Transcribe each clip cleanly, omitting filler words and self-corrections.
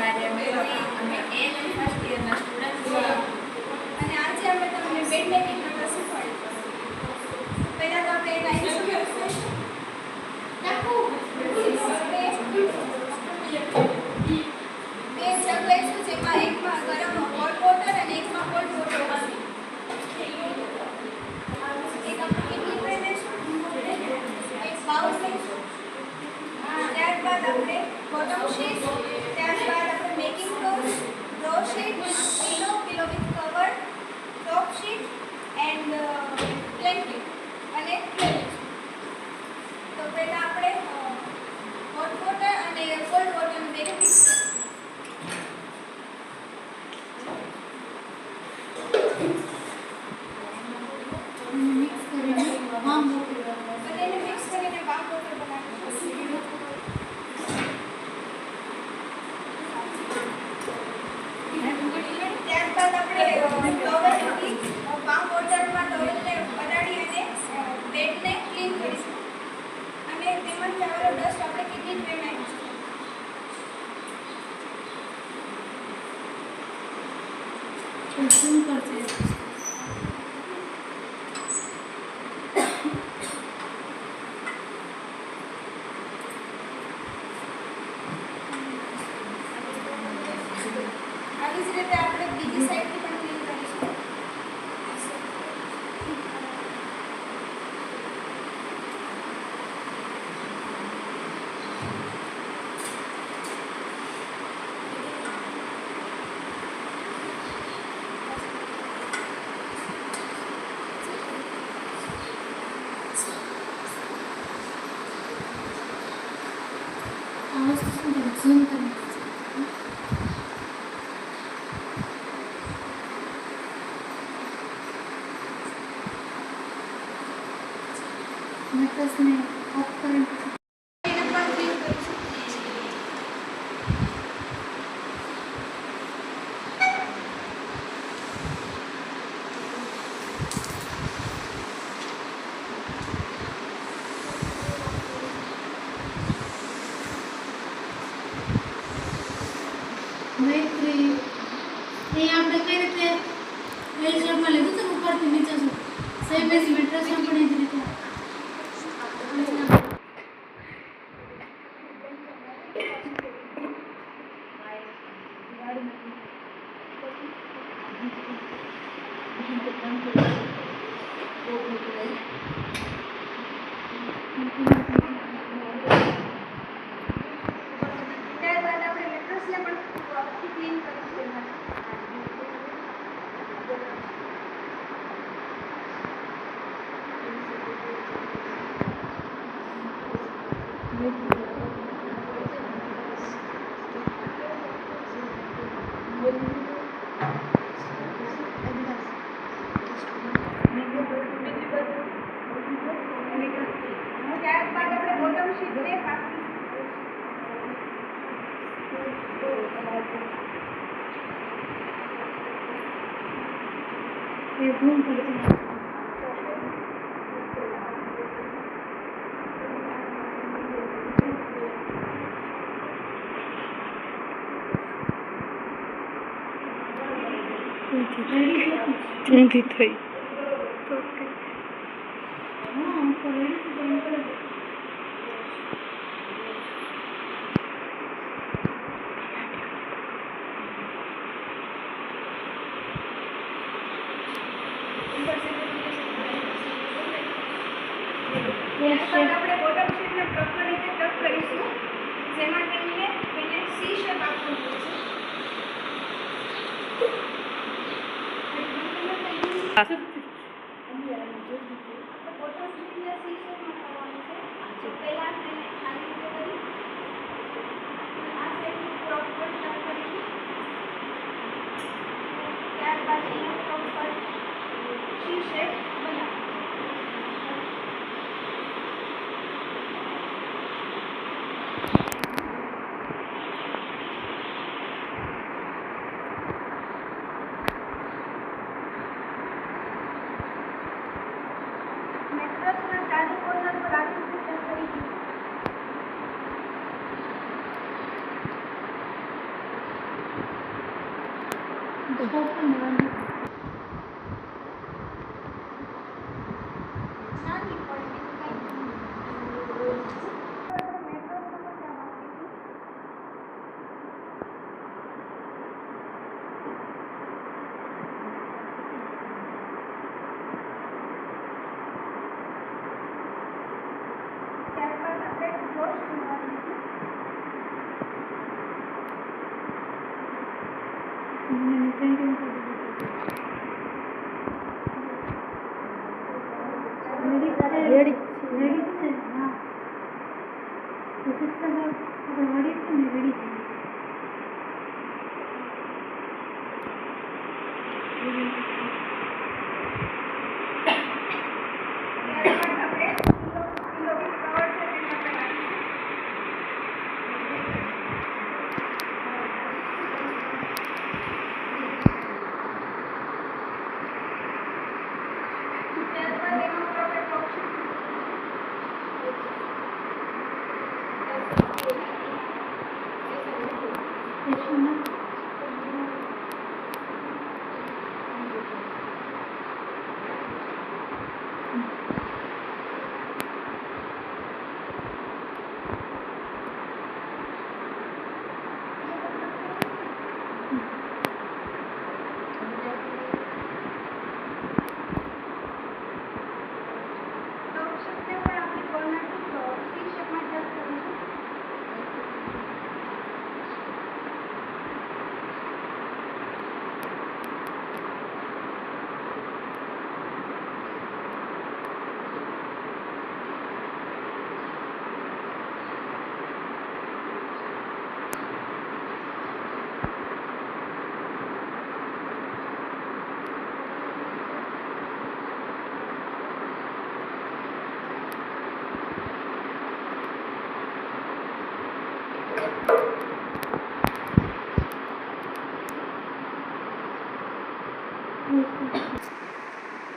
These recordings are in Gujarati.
અમે એન ફર્સ્ટ યરના સ્ટુડન્ટ છીએ અને આજે અમે તમને બેડ મેકિંગ કરતા શીખવાડીશું. પહેલા તો આપણે એના ઇન્સ્ટ્રુમેન્ટ્સ બે જગ લઈશું, જેમાં એકમાં ગરમ હોટ વોટર અને એકમાં કોલ્ડ વોટર હશે. એક આપણે કેટલી ટ્રે લઈશું, એક બાઉલ લઈશું. ત્યારબાદ આપણે બોટમ શીટ, ત્યારબાદ આપણે mackintosh, draw sheet, pillow with cover, top sheet and blanket અને tray લઈશું. તો પહેલા આપણે હોટ વોટર અને કોલ્ડ વોટર બે મિક્સ કરીને વામ વોટર બનાવીશું. ત્યારબાદ આપણે ટોવેલથી વામ વોટરમાં ટોવેલને પલાળી અને બેડને ક્લીન કરીશું અને તેમાંથી આવેલો ડસ્ટ આપણે કેટલી ટ્રે નાખીશું. આવી જ રીતે આપણે બીજી સાઈડથી પણ ક્લીન કરીશું. મેટ્રેસને ઓફ કરી એને પણ ક્લીન કરીશું. મૈત્રી એ આપણે કઈ રીતે વેલ શેપમાં લીધું છે ઉપરથી નીચે સુધી સેમ એઝ મેટ્રેસમાં પણ એ જ રીતે ત્યારબાદ આપણે મેટ્રેસને પણ ક્લીન કરીશું. ત્યારબાદ આપણે બોટમ શીટને કાપી એ ઝૂમ કરજો. ઊંધી થઈ હા તો રેડી છે બંધ કરો. ત્યારબાદ આપણે બોટમ શીટને પ્રોપર રીતે ટક કરીશું, જેમાં તેને સી શેપ આપવું પડશે. બોટમ શીટને સી શેપમાં કરવાનું છે. તો પહેલા તેને આવી રીતે કરી આ સાઈડથી પ્રોપર ટક કરી ત્યારબાદ એને પ્રોપર સી શેપ બનાવો. મેટ્રેસના ચારે કોર્નર પર આવી રીતે સેટ કરી દીધું. સ્ટોપ પણ વાંધો નાની પણ ત્યારબાદ આપણે જોશ મળવાનું છે. રેડી છે હા તો શિક્ષક આપણે વળી છે ને રેડી છે ત્યારબાદ આપણે કિલો કવર છે તેને આપણે રાખીશું. ત્યારબાદ એમાં આપણે ટોપશું. ટોપશને પણ આપણે કોર્નરથી સી શેપમાં ટચ કરીશું.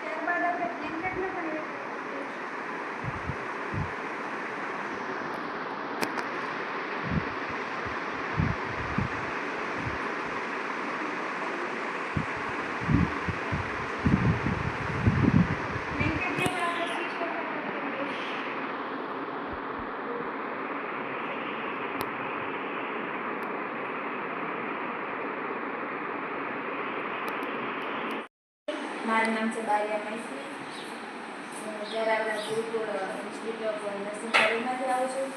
ત્યારબાદ આપણે બ્લેન્કેટને પણ એડ કરીશું. બ્લેન્કેટને પણ આપણે સી શેપમાં ટચ કરીશું. મારું નામ છે બારિયા મૈત્રી. હું જરાવડા ગુરુકુળ ઇન્સ્ટિટ્યૂટ ઓફ નર્સિંગ કોલેજમાંથી આવું છું.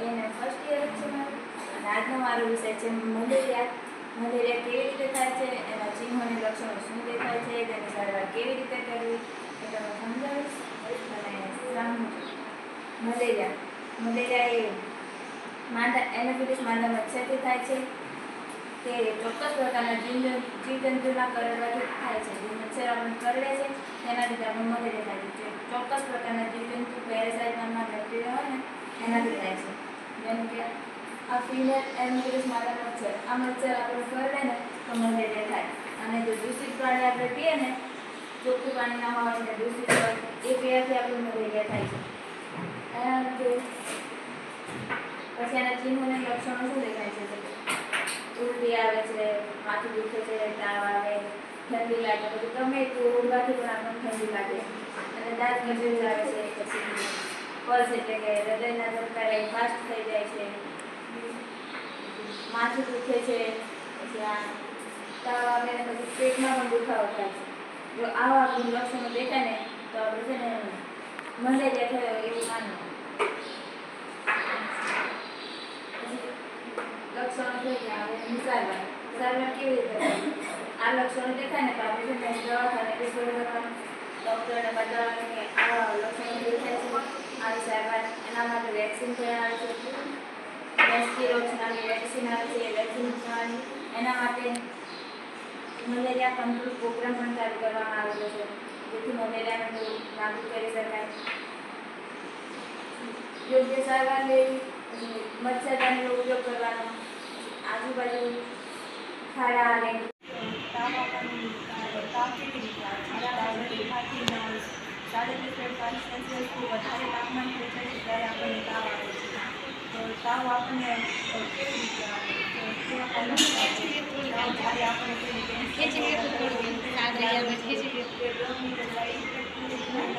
એને ફર્સ્ટ યર જ છે મારું. અને આજનો મારો વિષય છે મલેરિયા. મલેરિયા કેવી રીતે થાય છે, એના ચિહ્નો અને લક્ષણો શું દેખાય છે, તેની સારવાર કેવી રીતે કરવી એ તમને સમજાવીશ. અને મલેરિયા એ એનોફિલિસ માદા મચ્છરથી થાય છે. તે ચોક્કસ પ્રકારના જીવજંતુના કરડવાથી થાય છે. જે મચ્છર આપણને કરડે છે તેનાથી આપણે મલેરિયા થાય છે. ચોક્કસ પ્રકારના જીવજંતુ પેરાસાઇટ નામના બેક્ટેરિયા હોય ને એનાથી થાય છે. જેમ કે આ ફિમેલ એનોફિલિસ માદા મચ્છર, આ મચ્છર આપણે કરડે ને તો મલેરિયા થાય. અને જો દૂષિત પાણી આપણે પીએ ને, ચોખ્ખું પાણી ના હોય ને દૂષિત હોય એ પીવાથી આપણે મલેરિયા થાય છે. પછી એના ચિહ્નો અને લક્ષણો શું દેખાય છે? ઉલટી આવે છે, માથું દુખે છે, તાવ આવે, ઠંડી લાગે, પછી ગમે એટલું ઓળવાથી પણ આપણને ઠંડી લાગે અને દાંત ગજવી આવે છે. પછી પલ્સ એટલે કે હૃદયના ધબકારા ફાસ્ટ થઈ જાય છે, માથું દુખે છે, પછી આ તાવ આવે ને પછી પેટમાં પણ દુખાવો થાય છે. જો આવા આપણું લક્ષણો દેખાય ને તો આપણે છે ને મલેરિયા થયો એવું માનવું. લક્ષણો થઈ ગયા હવે એની સારવાર કેવી રીતે કરવી? આ લક્ષણો દેખાય ને તો આપણે છે ને દવાખાને રિપોર્ટ કરવાનો, ડૉક્ટરને બતાવવાનું કે આવા લક્ષણો દેખાય છે, આવી સારવાર. એના માટે વેક્સિન પણ આવે છે. રેસ્પિરોક્સ નામની વેક્સિન આવે છે, એ વેક્સિન કરવાની. એના માટે મલેરિયા કંટ્રોલ પ્રોગ્રામ પણ ચાલુ કરવામાં આવેલો છે, જેથી મલેરિયાને નાબૂદ કરી શકાય. યોગ્ય સારવાર લેવી, મચ્છરદાનીનો ઉપયોગ કરવાનો, આજુબાજુ ખાડા અને તાવ આવવાની તાવ કેવી રીતે આવે છે? તાવ દેખાતી ન હોય, 37.5 સેલ્સિયસથી વધારે તાપમાન થઈ જાય છે ત્યારે આપણને તાવ આવે છે. તો તાવ આપણને કેવી રીતે આવે કેવા પ્રકારનો તાવ જ્યારે આપણે ખેંચી લે તો થોડી વાર સાદ રહી આવે ખેંચી લે કે 10 મિનિટ એના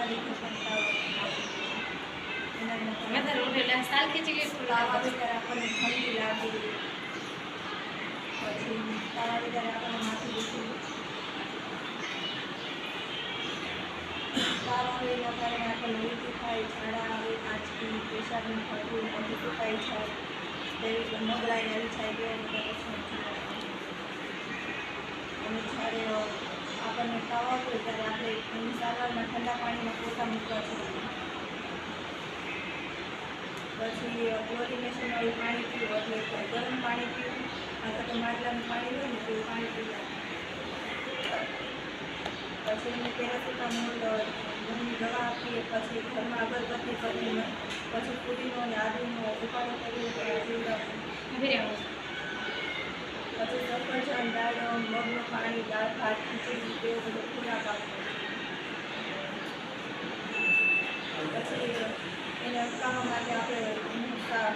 લીધે પણ તાવ આવે. વધારે ઉઠેલા સાલ ખેંચી લે થોડી તાવ વાર આવે ત્યારે આપણને ઠંડી લાગે, પછી તાવ આવે ત્યારે આપણને માથું દુખે, તાવ આવે એના કારણે આપણને ઉલટી થાય, ઝાડા આવે, આંચકી, પેશાબનું ફરવું, મોઢું સુકાઈ જાય, તેવી નબળાઈ આવી જાય, તેવા બધા લક્ષણો જોવા મળે. અને જ્યારે આપણને તાવ આવે ત્યારે આપણે એની સારવારમાં ઠંડા પાણીમાં પોતા મૂકવા જોઈએ. પછી ક્લોરિનેશનવાળું પાણી પીવું, એટલે ગરમ પાણી પીવું, અથવા તો માટલાનું પાણી હોય ને તેવું પાણી પીવું. પછી એને પેરાસિટામોલ ઘરની દવા આપીએ, પછી ઘરમાં અગરબત્તી કરીને પછી પુદીનો અને આદુનો ઉકાળો કરીને પીવડાવવું. પછી સફરજન, દાડમ, મગનું પાણી, દાળ ભાત, ખીચડી તેવો બધો ખોરાક આપવો. પછી એને અટકાવવા માટે આપણે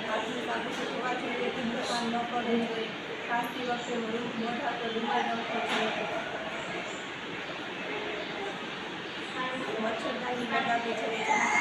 હાથની સાબુથી ધોવા જોઈએ, ધૂમ્રપાન ન કરવું જોઈએ, ખાંસતી વખતે મોઢા પર રૂમાલ રાખવો જોઈએ, મચ્છરદાની લગાવવી જોઈએ.